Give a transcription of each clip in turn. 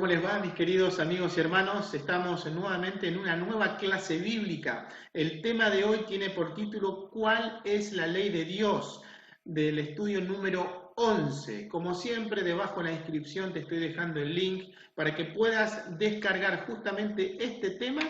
¿Cómo les va, mis queridos amigos y hermanos? Estamos nuevamente en una nueva clase bíblica. El tema de hoy tiene por título ¿Cuál es la ley de Dios? Del estudio número 11. Como siempre, debajo en la descripción te estoy dejando el link para que puedas descargar justamente este tema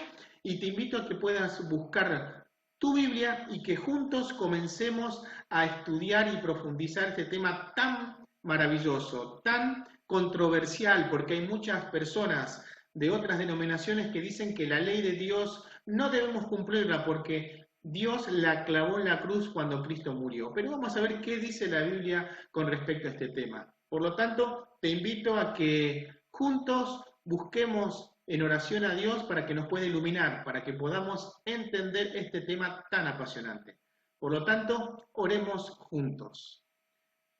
y te invito a que puedas buscar tu Biblia y que juntos comencemos a estudiar y profundizar este tema tan maravilloso, tan controversial, porque hay muchas personas de otras denominaciones que dicen que la ley de Dios no debemos cumplirla porque Dios la clavó en la cruz cuando Cristo murió. Pero vamos a ver qué dice la Biblia con respecto a este tema. Por lo tanto, te invito a que juntos busquemos en oración a Dios para que nos pueda iluminar, para que podamos entender este tema tan apasionante. Por lo tanto, oremos juntos.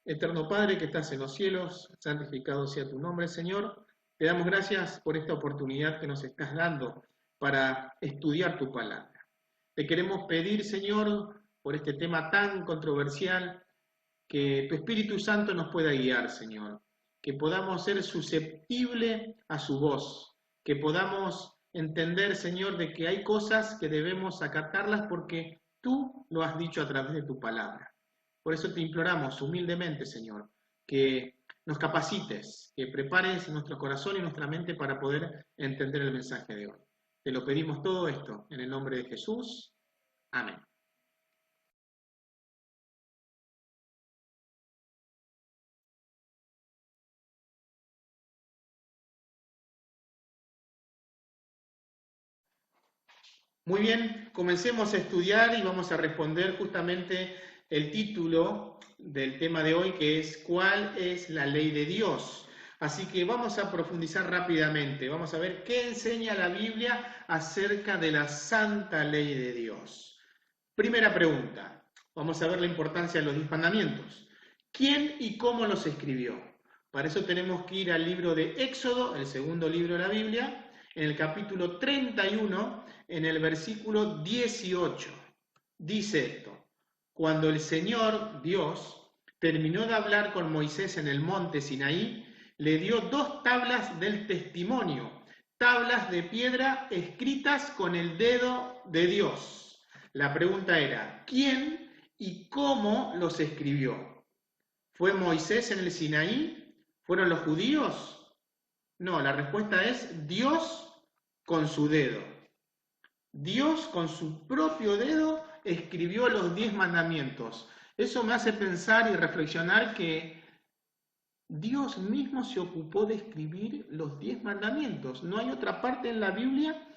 Eterno Padre que estás en los cielos, santificado sea tu nombre, Señor. Te damos gracias por esta oportunidad que nos estás dando para estudiar tu palabra. Te queremos pedir, Señor, por este tema tan controversial, que tu Espíritu Santo nos pueda guiar, Señor. Que podamos ser susceptibles a su voz. Que podamos entender, Señor, de que hay cosas que debemos acatarlas porque tú lo has dicho a través de tu palabra. Por eso te imploramos humildemente, Señor, que nos capacites, que prepares nuestro corazón y nuestra mente para poder entender el mensaje de hoy. Te lo pedimos todo esto en el nombre de Jesús. Amén. Muy bien, comencemos a estudiar y vamos a responder justamente el título del tema de hoy, que es ¿cuál es la ley de Dios? Así que vamos a profundizar rápidamente, vamos a ver qué enseña la Biblia acerca de la santa ley de Dios. Primera pregunta, vamos a ver la importancia de los 10 mandamientos. ¿Quién y cómo los escribió? Para eso tenemos que ir al libro de Éxodo, el segundo libro de la Biblia, en el capítulo 31, en el versículo 18. Dice esto: cuando el Señor, Dios, terminó de hablar con Moisés en el monte Sinaí, le dio 2 tablas del testimonio, tablas de piedra escritas con el dedo de Dios. La pregunta era, ¿quién y cómo los escribió? ¿Fue Moisés en el Sinaí? ¿Fueron los judíos? No, la respuesta es Dios con su dedo. Dios con su propio dedo escribió los 10 mandamientos. Eso me hace pensar y reflexionar que Dios mismo se ocupó de escribir los 10 mandamientos. No hay otra parte en la Biblia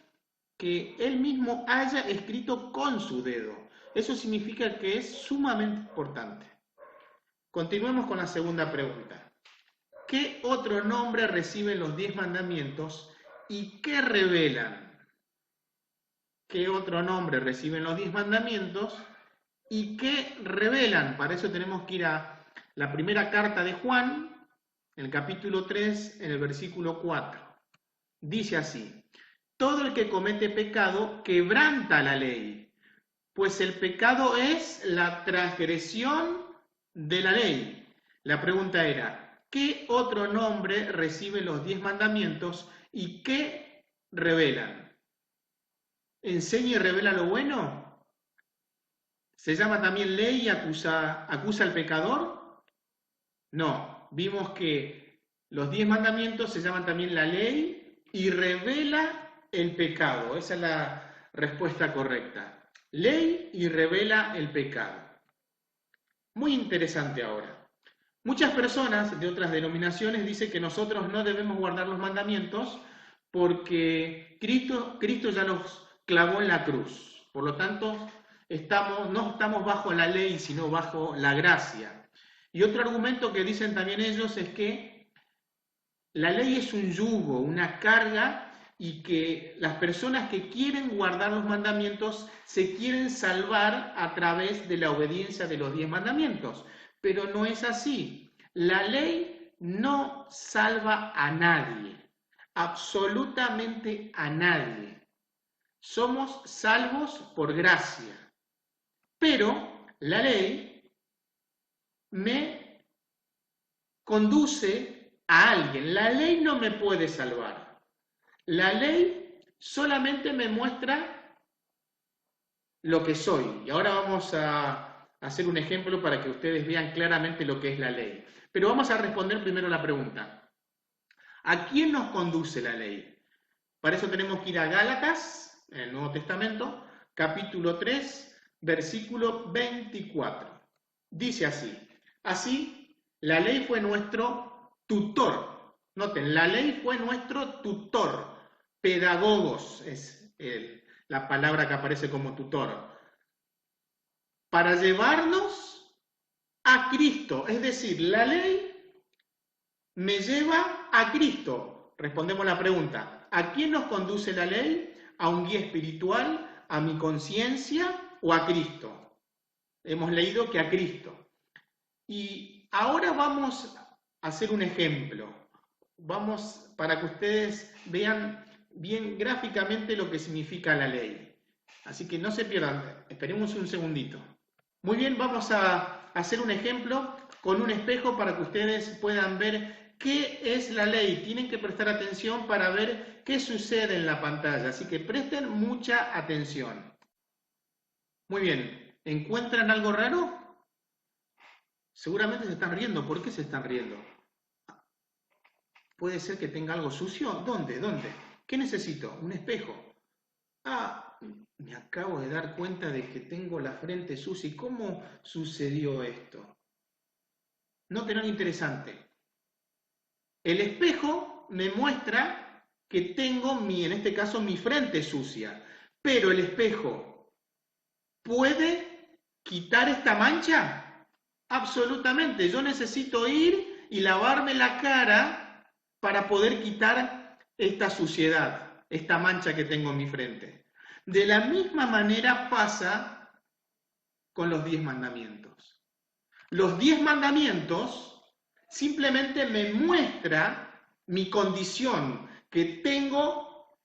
que Él mismo haya escrito con su dedo. Eso significa que es sumamente importante. Continuemos con la segunda pregunta. ¿Qué otro nombre reciben los 10 mandamientos y qué revelan? ¿Qué otro nombre reciben los 10 mandamientos y qué revelan? Para eso tenemos que ir a la primera carta de Juan, en el capítulo 3, en el versículo 4. Dice así: todo el que comete pecado quebranta la ley, pues el pecado es la transgresión de la ley. La pregunta era, ¿qué otro nombre reciben los 10 mandamientos y qué revelan? ¿Enseña y revela lo bueno? ¿Se llama también ley y acusa al pecador? No, vimos que los 10 mandamientos se llaman también la ley y revela el pecado. Esa es la respuesta correcta. Ley y revela el pecado. Muy interesante ahora. Muchas personas de otras denominaciones dicen que nosotros no debemos guardar los mandamientos porque Cristo ya los clavó en la cruz. Por lo tanto, no estamos bajo la ley, sino bajo la gracia. Y otro argumento que dicen también ellos es que la ley es un yugo, una carga, y que las personas que quieren guardar los mandamientos se quieren salvar a través de la obediencia de los 10 mandamientos. Pero no es así. La ley no salva a nadie, absolutamente a nadie. Somos salvos por gracia. Pero la ley me conduce a alguien. La ley no me puede salvar. La ley solamente me muestra lo que soy. Y ahora vamos a hacer un ejemplo para que ustedes vean claramente lo que es la ley. Pero vamos a responder primero la pregunta. ¿A quién nos conduce la ley? Para eso tenemos que ir a Gálatas, en el Nuevo Testamento, capítulo 3, versículo 24. Dice así: así, la ley fue nuestro tutor. Noten, la ley fue nuestro tutor. Pedagogos es la palabra que aparece como tutor. Para llevarnos a Cristo. Es decir, la ley me lleva a Cristo. Respondemos la pregunta: ¿a quién nos conduce la ley? ¿A un guía espiritual? ¿A mi conciencia o a Cristo? Hemos leído que a Cristo. Y ahora vamos a hacer un ejemplo. Vamos para que ustedes vean bien gráficamente lo que significa la ley. Así que no se pierdan, esperemos un segundito. Muy bien, vamos a hacer un ejemplo con un espejo para que ustedes puedan ver qué es la ley. Tienen que prestar atención para ver qué sucede en la pantalla, así que presten mucha atención. Muy bien, ¿encuentran algo raro? Seguramente se están riendo. ¿Por qué se están riendo? ¿Puede ser que tenga algo sucio? ¿Dónde? ¿Dónde? ¿Qué necesito? Un espejo. Ah, me acabo de dar cuenta de que tengo la frente sucia. ¿Y cómo sucedió esto? Noten algo interesante. El espejo me muestra que tengo, en este caso, mi frente sucia. Pero el espejo, ¿puede quitar esta mancha? Absolutamente. Yo necesito ir y lavarme la cara para poder quitar esta suciedad, esta mancha que tengo en mi frente. De la misma manera pasa con los 10 mandamientos. Los 10 mandamientos simplemente me muestran mi condición, que tengo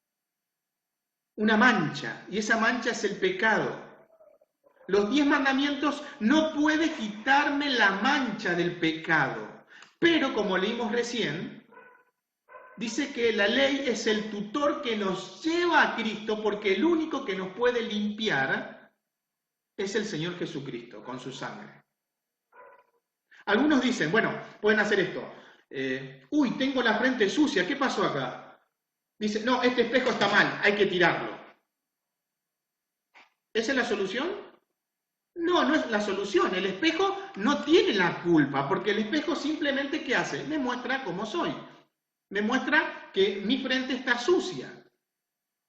una mancha, y esa mancha es el pecado. Los 10 mandamientos no pueden quitarme la mancha del pecado, pero como leímos recién, dice que la ley es el tutor que nos lleva a Cristo, porque el único que nos puede limpiar es el Señor Jesucristo, con su sangre. Algunos dicen, bueno, pueden hacer esto. Uy, tengo la frente sucia, ¿qué pasó acá? Dice, no, este espejo está mal, hay que tirarlo. ¿Esa es la solución? No, no es la solución. El espejo no tiene la culpa, porque el espejo simplemente, ¿qué hace? Me muestra cómo soy. Me muestra que mi frente está sucia.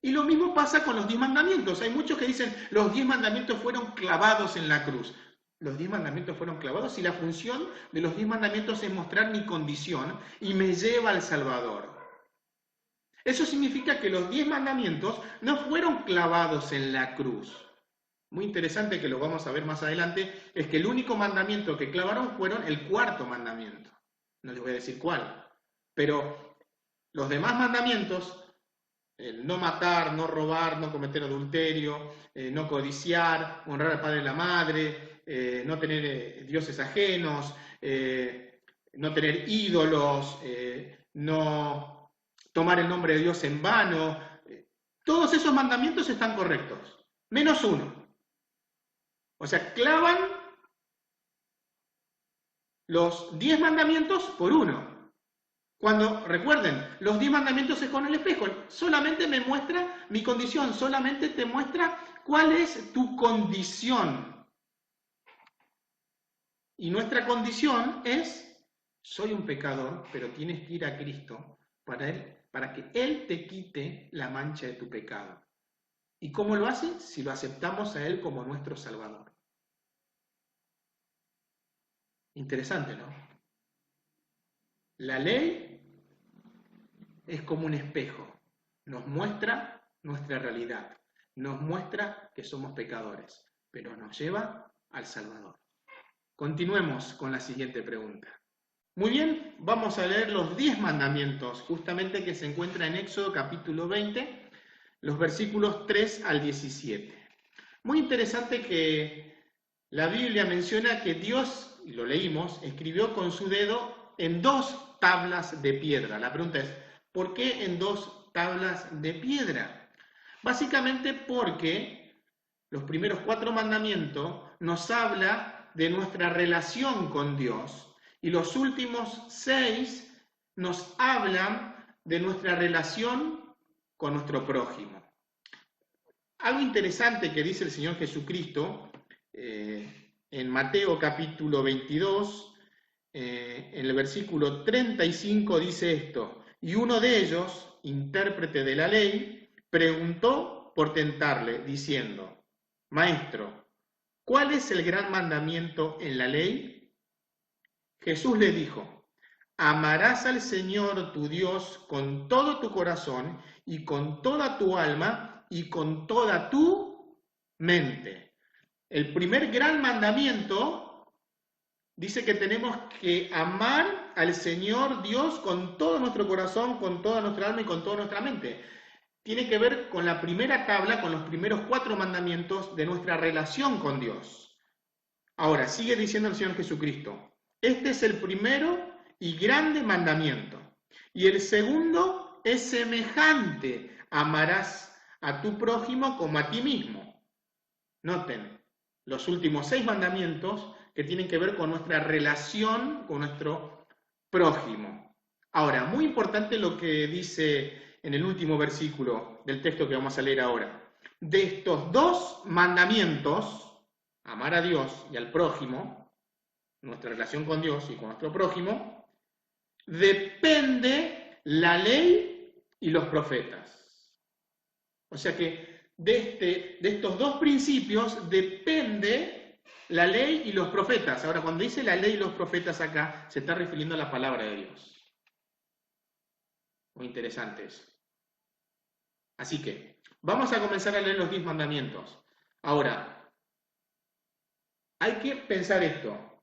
Y lo mismo pasa con los 10 mandamientos. Hay muchos que dicen, los 10 mandamientos fueron clavados en la cruz. Los 10 mandamientos fueron clavados y la función de los 10 mandamientos es mostrar mi condición y me lleva al Salvador. Eso significa que los 10 mandamientos no fueron clavados en la cruz. Muy interesante, que lo vamos a ver más adelante, es que el único mandamiento que clavaron fueron el 4.º mandamiento. No les voy a decir cuál. Pero los demás mandamientos, el no matar, no robar, no cometer adulterio, no codiciar, honrar al padre y la madre, no tener dioses ajenos, no tener ídolos, no tomar el nombre de Dios en vano, todos esos mandamientos están correctos, menos uno. O sea, clavan los 10 mandamientos por uno. Cuando, recuerden, los 10 mandamientos es con el espejo, solamente me muestra mi condición, solamente te muestra cuál es tu condición. Y nuestra condición es, soy un pecador, pero tienes que ir a Cristo para que Él te quite la mancha de tu pecado. ¿Y cómo lo hace? Si lo aceptamos a Él como nuestro Salvador. Interesante, ¿no? La ley es como un espejo, nos muestra nuestra realidad, nos muestra que somos pecadores, pero nos lleva al Salvador. Continuemos con la siguiente pregunta. Muy bien, vamos a leer los 10 mandamientos, justamente que se encuentra en Éxodo capítulo 20, los versículos 3 al 17. Muy interesante que la Biblia menciona que Dios, y lo leímos, escribió con su dedo en 2 tablas de piedra. La pregunta es, ¿por qué en 2 tablas de piedra? Básicamente porque los primeros 4 mandamientos nos habla de nuestra relación con Dios y los últimos 6 nos hablan de nuestra relación con nuestro prójimo. Algo interesante que dice el Señor Jesucristo en Mateo capítulo 22, en el versículo 35 dice esto: y uno de ellos, intérprete de la ley, preguntó por tentarle, diciendo: Maestro, ¿cuál es el gran mandamiento en la ley? Jesús le dijo: amarás al Señor tu Dios con todo tu corazón y con toda tu alma y con toda tu mente. El primer gran mandamiento dice que tenemos que amar al Señor Dios con todo nuestro corazón, con toda nuestra alma y con toda nuestra mente. Tiene que ver con la primera tabla, con los primeros 4 mandamientos de nuestra relación con Dios. Ahora, sigue diciendo el Señor Jesucristo: este es el primero y grande mandamiento. Y el segundo es semejante: amarás a tu prójimo como a ti mismo. Noten, los últimos 6 mandamientos que tienen que ver con nuestra relación con nuestro prójimo. Ahora, muy importante lo que dice en el último versículo del texto que vamos a leer ahora. De estos 2 mandamientos, amar a Dios y al prójimo, nuestra relación con Dios y con nuestro prójimo, depende la ley y los profetas. O sea que de estos 2 principios depende la ley y los profetas. Ahora, cuando dice la ley y los profetas acá, se está refiriendo a la palabra de Dios. Muy interesante eso. Así que, vamos a comenzar a leer los 10 mandamientos. Ahora, hay que pensar esto,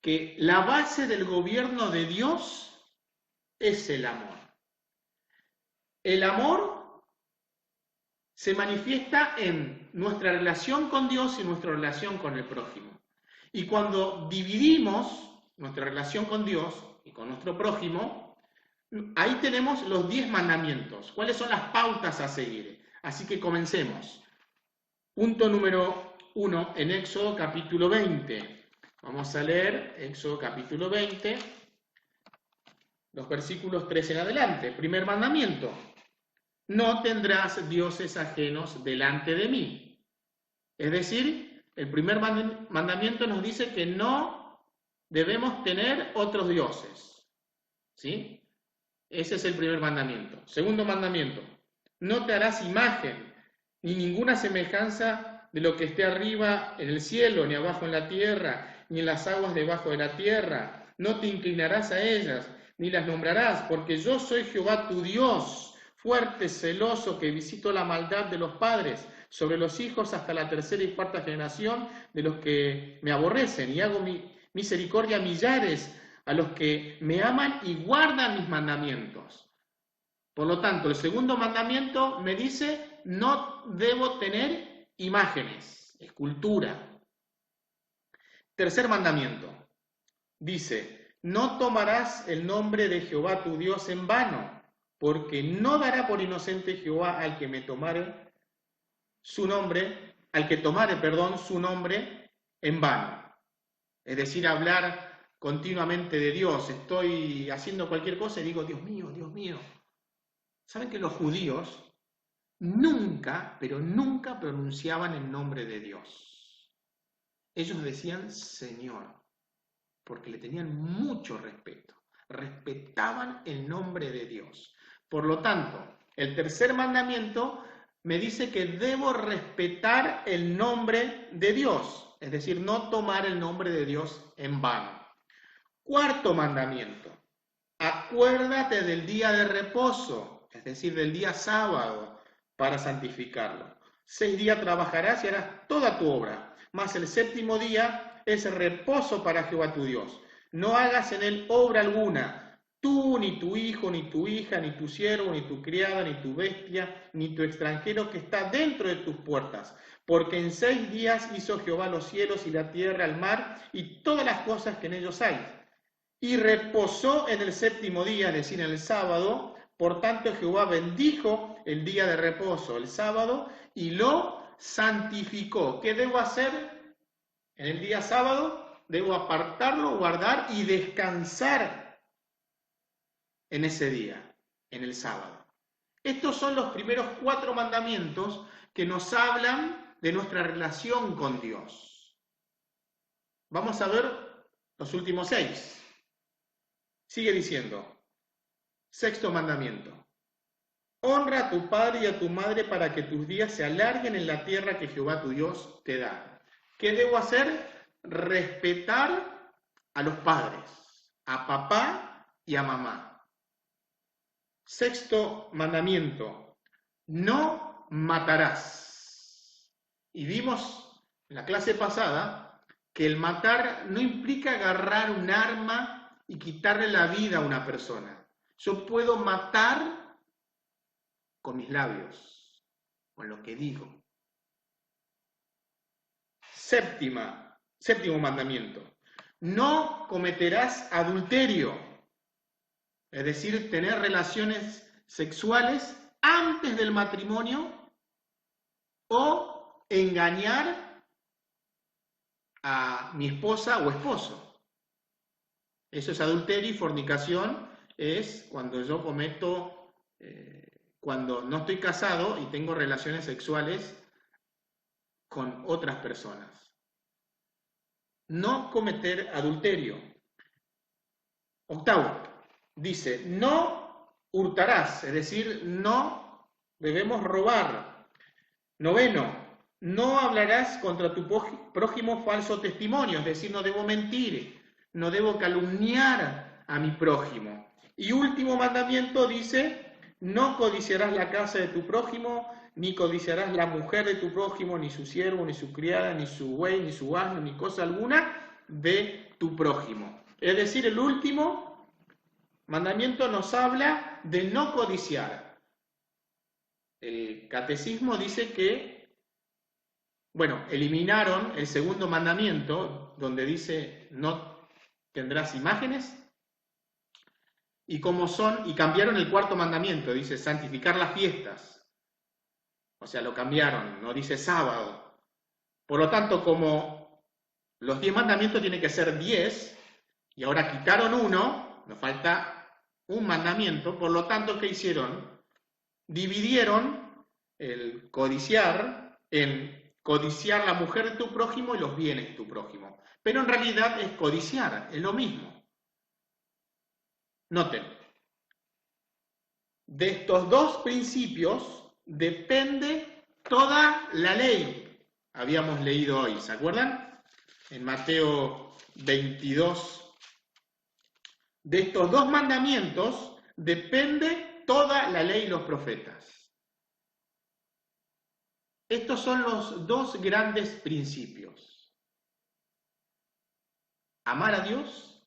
que la base del gobierno de Dios es el amor. El amor se manifiesta en nuestra relación con Dios y nuestra relación con el prójimo. Y cuando dividimos nuestra relación con Dios y con nuestro prójimo, ahí tenemos los 10 mandamientos. ¿Cuáles son las pautas a seguir? Así que comencemos. Punto número 1 en Éxodo capítulo 20. Vamos a leer Éxodo capítulo 20, los versículos 3 en adelante. Primer mandamiento: no tendrás dioses ajenos delante de mí. Es decir, el primer mandamiento nos dice que no debemos tener otros dioses. ¿Sí? Ese es el primer mandamiento. Segundo mandamiento: no te harás imagen ni ninguna semejanza de lo que esté arriba en el cielo, ni abajo en la tierra, ni en las aguas debajo de la tierra. No te inclinarás a ellas, ni las nombrarás, porque yo soy Jehová tu Dios, fuerte, celoso, que visito la maldad de los padres sobre los hijos hasta la 3ª y 4ª generación de los que me aborrecen, y hago misericordia a millares, a los que me aman y guardan mis mandamientos. Por lo tanto, el segundo mandamiento me dice: no debo tener imágenes, escultura. Tercer mandamiento dice: no tomarás el nombre de Jehová tu Dios en vano, porque no dará por inocente Jehová al que tomare su nombre en vano. Es decir, hablar continuamente de Dios. Estoy haciendo cualquier cosa y digo: Dios mío, Dios mío. ¿Saben que los judíos nunca, pero nunca pronunciaban el nombre de Dios? Ellos decían Señor, porque le tenían mucho respeto. Respetaban el nombre de Dios. Por lo tanto, el tercer mandamiento me dice que debo respetar el nombre de Dios, es decir, no tomar el nombre de Dios en vano. Cuarto mandamiento: acuérdate del día de reposo, es decir, del día sábado, para santificarlo. 6 días trabajarás y harás toda tu obra, mas el 7º día es reposo para Jehová tu Dios. No hagas en él obra alguna, tú, ni tu hijo, ni tu hija, ni tu siervo, ni tu criada, ni tu bestia, ni tu extranjero que está dentro de tus puertas. Porque en 6 días hizo Jehová los cielos y la tierra, el mar y todas las cosas que en ellos hay. y reposó en el séptimo día, es decir, en el sábado. Por tanto, Jehová bendijo el día de reposo, el sábado, y lo santificó. ¿Qué debo hacer en el día sábado? Debo apartarlo, guardar y descansar en ese día, en el sábado. Estos son los primeros 4 mandamientos que nos hablan de nuestra relación con Dios. Vamos a ver los últimos 6. Sigue diciendo, 6º mandamiento. Honra a tu padre y a tu madre para que tus días se alarguen en la tierra que Jehová tu Dios te da. ¿Qué debo hacer? Respetar a los padres, a papá y a mamá. 6º mandamiento. No matarás. Y vimos en la clase pasada que el matar no implica agarrar un arma y quitarle la vida a una persona. Yo puedo matar con mis labios, con lo que digo. 7º mandamiento. No cometerás adulterio, es decir, tener relaciones sexuales antes del matrimonio o engañar a mi esposa o esposo. Eso es adulterio, y fornicación es cuando yo cometo, cuando no estoy casado y tengo relaciones sexuales con otras personas. No cometer adulterio. 8º, dice, no hurtarás, es decir, no debemos robar. 9º, no hablarás contra tu prójimo falso testimonio, es decir, no debo mentir, no debo calumniar a mi prójimo. Y último mandamiento dice, no codiciarás la casa de tu prójimo, ni codiciarás la mujer de tu prójimo, ni su siervo, ni su criada, ni su buey, ni su asno, ni cosa alguna de tu prójimo. Es decir, el último mandamiento nos habla de no codiciar. El catecismo dice que, bueno, eliminaron el 2º mandamiento, donde dice no tendrás imágenes, y cambiaron el 4º mandamiento, dice santificar las fiestas. O sea, lo cambiaron, no dice sábado. Por lo tanto, como los 10 mandamientos tienen que ser 10, y ahora quitaron uno, nos falta un mandamiento, por lo tanto, ¿qué hicieron? Dividieron el codiciar en codiciar la mujer de tu prójimo y los bienes de tu prójimo. Pero en realidad es codiciar, es lo mismo. Noten, de estos 2 principios depende toda la ley. Habíamos leído hoy, ¿se acuerdan? En Mateo 22. De estos 2 mandamientos depende toda la ley y los profetas. Estos son los 2 grandes principios. Amar a Dios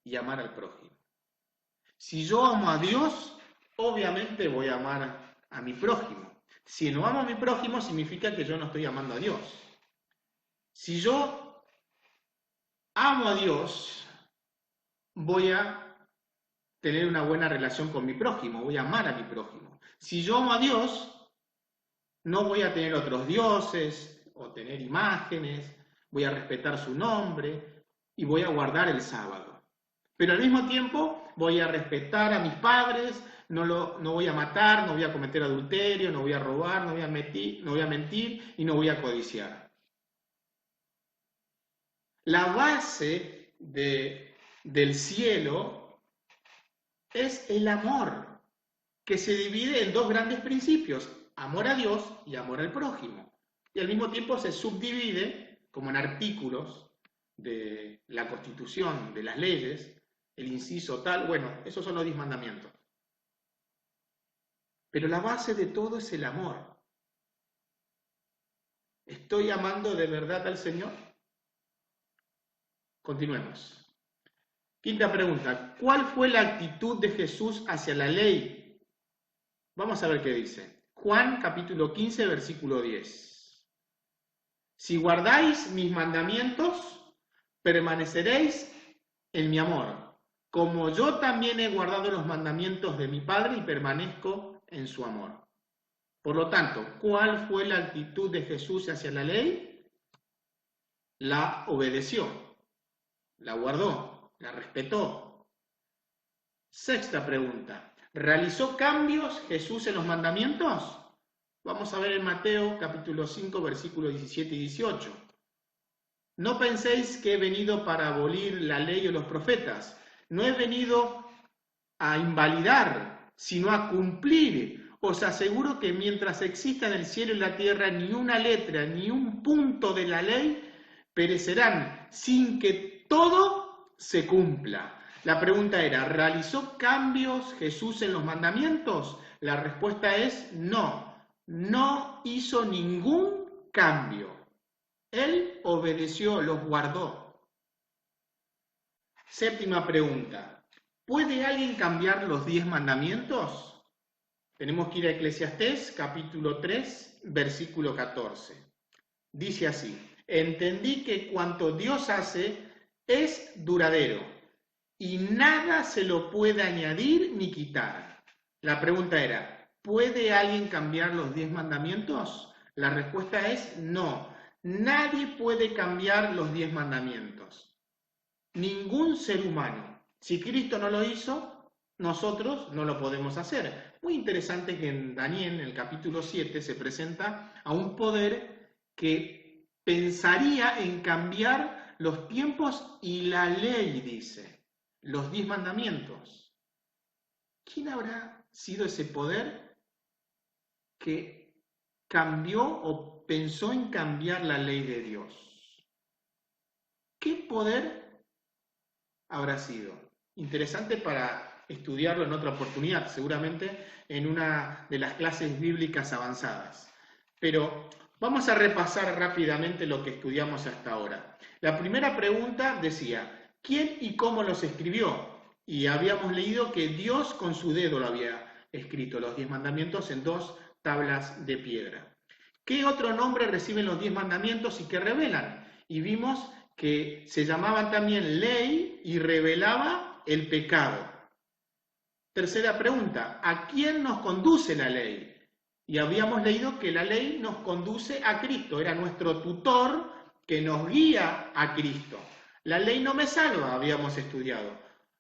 y amar al prójimo. Si yo amo a Dios, obviamente voy a amar a mi prójimo. Si no amo a mi prójimo, significa que yo no estoy amando a Dios. Si yo amo a Dios, voy a tener una buena relación con mi prójimo, voy a amar a mi prójimo. Si yo amo a Dios, no voy a tener otros dioses o tener imágenes, voy a respetar su nombre y voy a guardar el sábado. Pero al mismo tiempo voy a respetar a mis padres, no voy a matar, no voy a cometer adulterio, no voy a robar, no voy a mentir y no voy a codiciar. La base del cielo es el amor, que se divide en 2 grandes principios, amor a Dios y amor al prójimo. Y al mismo tiempo se subdivide, como en artículos de la Constitución, de las leyes, el inciso tal, bueno, esos son los 10 mandamientos. Pero la base de todo es el amor. ¿Estoy amando de verdad al Señor? Continuemos. 5ª pregunta. ¿Cuál fue la actitud de Jesús hacia la ley? Vamos a ver qué dice. Juan capítulo 15, versículo 10. Si guardáis mis mandamientos, permaneceréis en mi amor. como yo también he guardado los mandamientos de mi Padre y permanezco en su amor. Por lo tanto, ¿cuál fue la actitud de Jesús hacia la ley? La obedeció, la guardó, la respetó. Sexta pregunta, ¿realizó cambios Jesús en los mandamientos? Vamos a ver en Mateo capítulo 5, versículos 17 y 18. No penséis que he venido para abolir la ley o los profetas. No he venido a invalidar, sino a cumplir. Os aseguro que mientras exista en el cielo y la tierra ni una letra, ni un punto de la ley perecerán sin que todo se cumpla. La pregunta era, ¿realizó cambios Jesús en los mandamientos? La respuesta es no, no hizo ningún cambio. Él obedeció, los guardó. Séptima pregunta, ¿puede alguien cambiar los 10 mandamientos? Tenemos que ir a Eclesiastés, capítulo 3, versículo 14. Dice así, entendí que cuanto Dios hace es duradero y nada se lo puede añadir ni quitar. La pregunta era, ¿puede alguien cambiar los 10 mandamientos? La respuesta es no. Nadie puede cambiar los 10 mandamientos. Ningún ser humano. Si Cristo no lo hizo, nosotros no lo podemos hacer. Muy interesante que en Daniel, en el capítulo 7, se presenta a un poder que pensaría en cambiar los tiempos y la ley, dice, los 10 mandamientos. ¿Quién habrá sido ese poder que cambió o pensó en cambiar la ley de Dios? ¿Qué poder habrá sido? Interesante para estudiarlo en otra oportunidad, seguramente en una de las clases bíblicas avanzadas. Pero vamos a repasar rápidamente lo que estudiamos hasta ahora. La primera pregunta decía, ¿quién y cómo los escribió? Y habíamos leído que Dios con su dedo lo había escrito, los 10 mandamientos en 2 tablas de piedra. ¿Qué otro nombre reciben los 10 mandamientos y qué revelan? Y vimos que se llamaban también ley y revelaba el pecado. Tercera pregunta, ¿a quién nos conduce la ley? Y habíamos leído que la ley nos conduce a Cristo, era nuestro tutor que nos guía a Cristo. La ley no me salva, habíamos estudiado.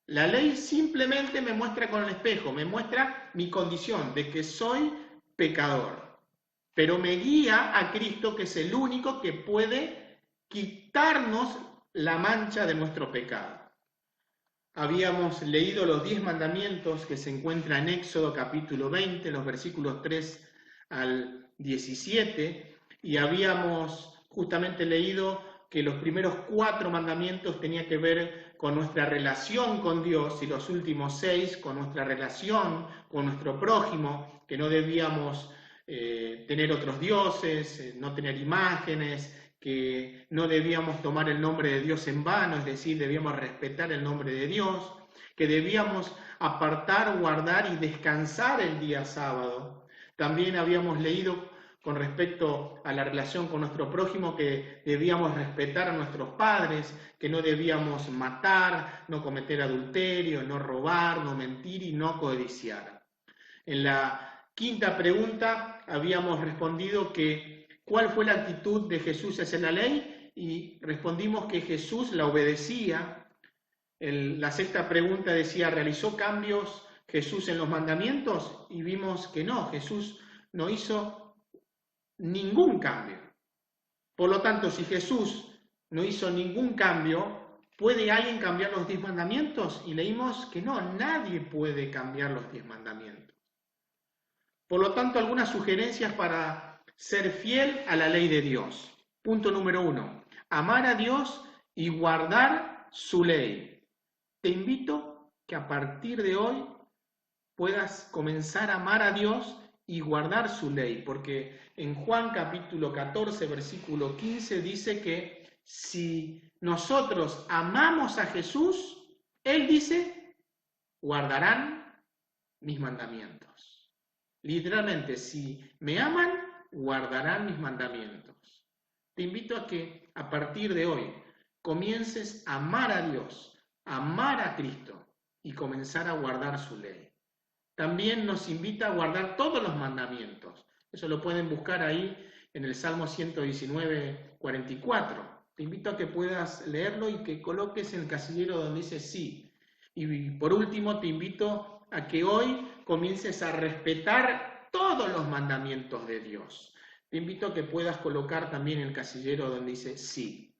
La ley simplemente me muestra con el espejo, me muestra mi condición de que soy pecador. Pero me guía a Cristo, que es el único que puede quitarnos la mancha de nuestro pecado. Habíamos leído los 10 mandamientos que se encuentran en Éxodo capítulo 20, los versículos 3 al 17, y habíamos justamente leído que los primeros 4 mandamientos tenían que ver con nuestra relación con Dios y los últimos 6 con nuestra relación con nuestro prójimo, que no debíamos tener otros dioses, no tener imágenes, que no debíamos tomar el nombre de Dios en vano, es decir, debíamos respetar el nombre de Dios, que debíamos apartar, guardar y descansar el día sábado. También habíamos leído con respecto a la relación con nuestro prójimo que debíamos respetar a nuestros padres, que no debíamos matar, no cometer adulterio, no robar, no mentir y no codiciar. En la quinta pregunta habíamos respondido que ¿cuál fue la actitud de Jesús hacia la ley? Y respondimos que Jesús la obedecía. La sexta pregunta decía, ¿realizó cambios Jesús en los mandamientos? Y vimos que no, Jesús no hizo ningún cambio. Por lo tanto, si Jesús no hizo ningún cambio, ¿puede alguien cambiar los 10 mandamientos? Y leímos que no, nadie puede cambiar los 10 mandamientos. Por lo tanto, algunas sugerencias para ser fiel a la ley de Dios. Punto número 1. Amar a Dios y guardar su ley. Te invito que a partir de hoy puedas comenzar a amar a Dios y guardar su ley, porque en Juan capítulo 14, versículo 15 dice que si nosotros amamos a Jesús, Él dice, guardarán mis mandamientos. Literalmente, si me aman, guardarán mis mandamientos. Te invito a que a partir de hoy comiences a amar a Dios, a amar a Cristo, y comenzar a guardar su ley. También nos invita a guardar todos los mandamientos. Eso lo pueden buscar ahí en el Salmo 119, 44. Te invito a que puedas leerlo y que coloques en el casillero donde dice sí. Y por último, te invito a que hoy comiences a respetar todos los mandamientos de Dios. Te invito a que puedas colocar también en el casillero donde dice sí.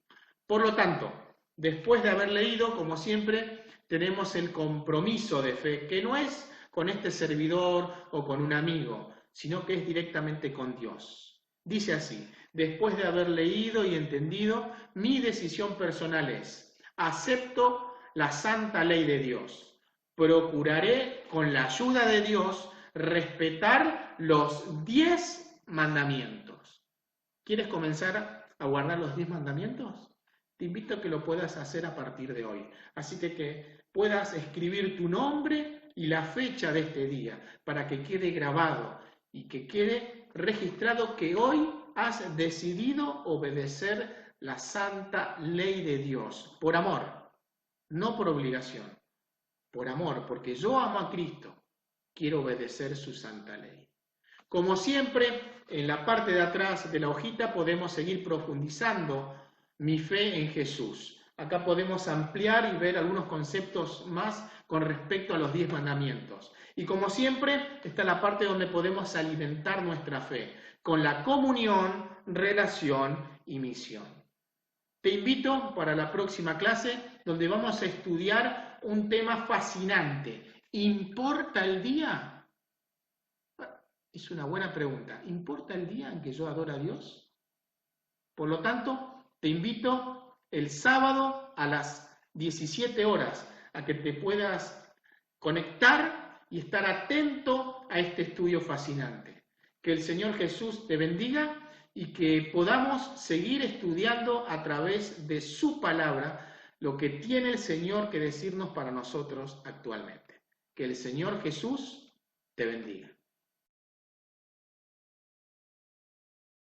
Por lo tanto, después de haber leído, como siempre, tenemos el compromiso de fe, que no es con este servidor o con un amigo, sino que es directamente con Dios. Dice así: después de haber leído y entendido, mi decisión personal es: acepto la santa ley de Dios. Procuraré, con la ayuda de Dios, respetar los 10 mandamientos. ¿Quieres comenzar a guardar los 10 mandamientos? Te invito a que lo puedas hacer a partir de hoy. Así que puedas escribir tu nombre y la fecha de este día, para que quede grabado y que quede registrado que hoy has decidido obedecer la santa ley de Dios, por amor, no por obligación, por amor, porque yo amo a Cristo, quiero obedecer su santa ley. Como siempre, en la parte de atrás de la hojita podemos seguir profundizando mi fe en Jesús. Acá podemos ampliar y ver algunos conceptos más con respecto a los 10 mandamientos. Y como siempre, está la parte donde podemos alimentar nuestra fe, con la comunión, relación y misión. Te invito para la próxima clase, donde vamos a estudiar un tema fascinante. ¿Importa el día? Es una buena pregunta. ¿Importa el día en que yo adoro a Dios? Por lo tanto, te invito el sábado a las 17 horas a que te puedas conectar y estar atento a este estudio fascinante. Que el Señor Jesús te bendiga y que podamos seguir estudiando a través de su palabra lo que tiene el Señor que decirnos para nosotros actualmente. Que el Señor Jesús te bendiga.